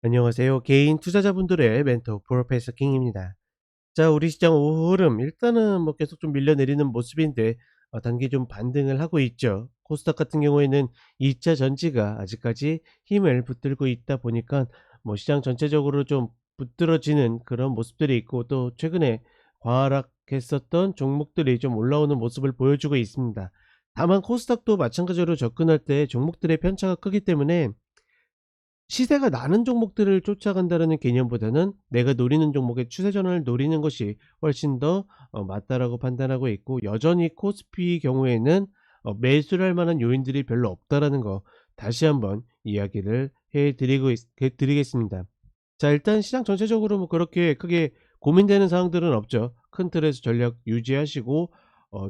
안녕하세요. 개인 투자자분들의 멘토 프로페서 킹입니다. 자, 우리 시장 오후 흐름 일단은 뭐 계속 좀 밀려내리는 모습인데 단기 좀 반등을 하고 있죠. 코스닥 같은 경우에는 2차 전지가 아직까지 힘을 붙들고 있다 보니까 뭐 시장 전체적으로 좀 붙들어지는 그런 모습들이 있고, 또 최근에 과락했었던 종목들이 좀 올라오는 모습을 보여주고 있습니다. 다만 코스닥도 마찬가지로 접근할 때 종목들의 편차가 크기 때문에 시세가 나는 종목들을 쫓아간다는 개념보다는 내가 노리는 종목의 추세 전환을 노리는 것이 훨씬 더 맞다라고 판단하고 있고, 여전히 코스피 경우에는 매수를 할 만한 요인들이 별로 없다라는 거 다시 한번 이야기를 드리겠습니다. 자, 일단 시장 전체적으로 뭐 그렇게 크게 고민되는 사항들은 없죠. 큰 틀에서 전략 유지하시고,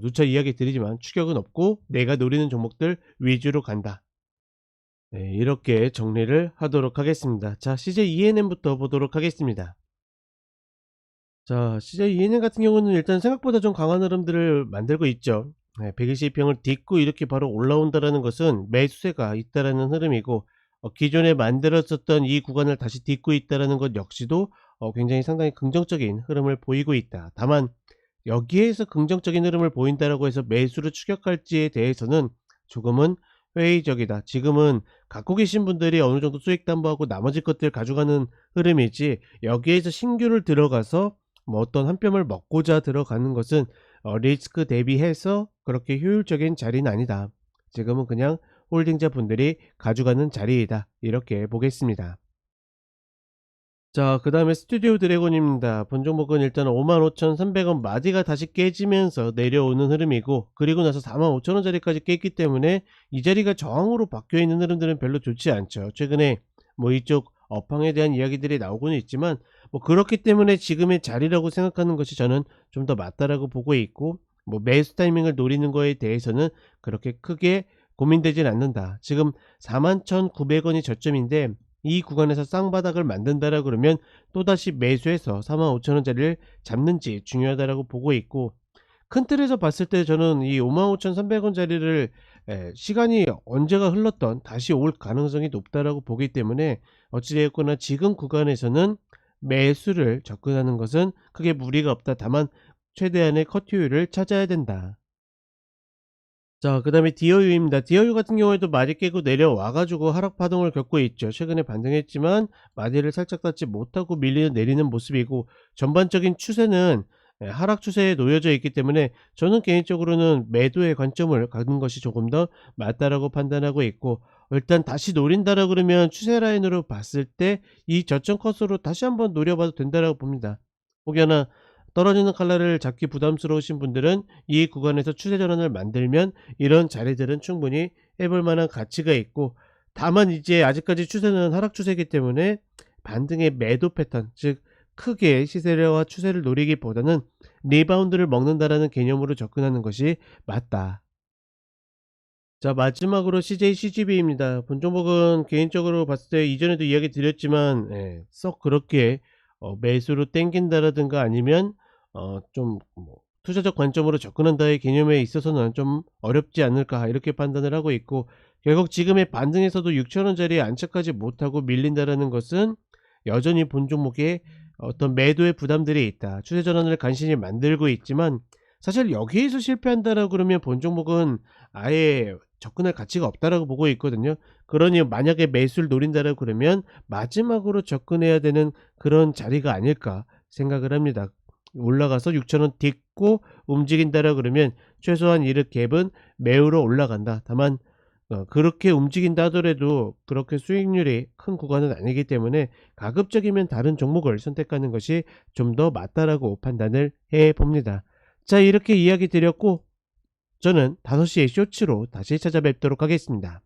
누차 이야기 드리지만 추격은 없고 내가 노리는 종목들 위주로 간다. 네, 이렇게 정리를 하도록 하겠습니다. 자, CJ ENM부터 보도록 하겠습니다. 자, CJ ENM 같은 경우는 일단 생각보다 좀 강한 흐름들을 만들고 있죠. 네, 120평을 딛고 이렇게 바로 올라온다라는 것은 매수세가 있다라는 흐름이고, 기존에 만들었었던 이 구간을 다시 딛고 있다라는 것 역시도 굉장히 상당히 긍정적인 흐름을 보이고 있다. 다만 여기에서 긍정적인 흐름을 보인다라고 해서 매수를 추격할지에 대해서는 조금은 회의적이다. 지금은 갖고 계신 분들이 어느 정도 수익 담보하고 나머지 것들 가져가는 흐름이지, 여기에서 신규를 들어가서 뭐 어떤 한 뼘을 먹고자 들어가는 것은 리스크 대비해서 그렇게 효율적인 자리는 아니다. 지금은 그냥 홀딩자 분들이 가져가는 자리이다, 이렇게 보겠습니다. 자, 그 다음에 스튜디오 드래곤입니다. 본 종목은 일단 55,300원 마디가 다시 깨지면서 내려오는 흐름이고, 그리고 나서 45,000원짜리까지 깼기 때문에 이 자리가 저항으로 바뀌어있는 흐름들은 별로 좋지 않죠. 최근에 뭐 이쪽 업황에 대한 이야기들이 나오고는 있지만, 뭐 그렇기 때문에 지금의 자리라고 생각하는 것이 저는 좀 더 맞다라고 보고 있고, 뭐 매수 타이밍을 노리는 거에 대해서는 그렇게 크게 고민되진 않는다. 지금 41,900원이 저점인데 이 구간에서 쌍바닥을 만든다라 그러면 또다시 매수해서 45,000원짜리를 잡는지 중요하다라고 보고 있고, 큰 틀에서 봤을 때 저는 이 55,300원짜리를 시간이 언제가 흘렀던 다시 올 가능성이 높다라고 보기 때문에 어찌되었거나 지금 구간에서는 매수를 접근하는 것은 크게 무리가 없다. 다만 최대한의 컷 효율을 찾아야 된다. 자, 그 다음에 디어유입니다. 디어유 같은 경우에도 마디 깨고 내려와 가지고 하락 파동을 겪고 있죠. 최근에 반등했지만 마디를 살짝 닿지 못하고 밀리는 내리는 모습이고, 전반적인 추세는 하락 추세에 놓여져 있기 때문에 저는 개인적으로는 매도의 관점을 갖는 것이 조금 더 맞다라고 판단하고 있고, 일단 다시 노린다라 그러면 추세 라인으로 봤을 때 이 저점 컷으로 다시 한번 노려봐도 된다라고 봅니다. 혹여나 떨어지는 칼날을 잡기 부담스러우신 분들은 이 구간에서 추세 전환을 만들면 이런 자리들은 충분히 해볼 만한 가치가 있고, 다만 이제 아직까지 추세는 하락 추세이기 때문에 반등의 매도 패턴, 즉 크게 시세와 추세를 노리기보다는 리바운드를 먹는다라는 개념으로 접근하는 것이 맞다. 자, 마지막으로 CJCGV입니다. 본 종목은 개인적으로 봤을 때 이전에도 이야기 드렸지만 썩 그렇게 매수로 땡긴다라든가 아니면 좀 뭐 투자적 관점으로 접근한다의 개념에 있어서는 좀 어렵지 않을까, 이렇게 판단을 하고 있고, 결국 지금의 반등에서도 6,000원짜리에 안착하지 못하고 밀린다라는 것은 여전히 본 종목에 어떤 매도의 부담들이 있다. 추세 전환을 간신히 만들고 있지만 사실 여기에서 실패한다라고 그러면 본 종목은 아예 접근할 가치가 없다라고 보고 있거든요. 그러니 만약에 매수를 노린다라고 그러면 마지막으로 접근해야 되는 그런 자리가 아닐까 생각을 합니다. 올라가서 6,000원 딛고 움직인다라 그러면 최소한 이르 갭은 매우로 올라간다. 다만 그렇게 움직인다 하더라도 그렇게 수익률이 큰 구간은 아니기 때문에 가급적이면 다른 종목을 선택하는 것이 좀 더 맞다라고 판단을 해 봅니다. 자, 이렇게 이야기 드렸고 저는 5시에 쇼츠로 다시 찾아뵙도록 하겠습니다.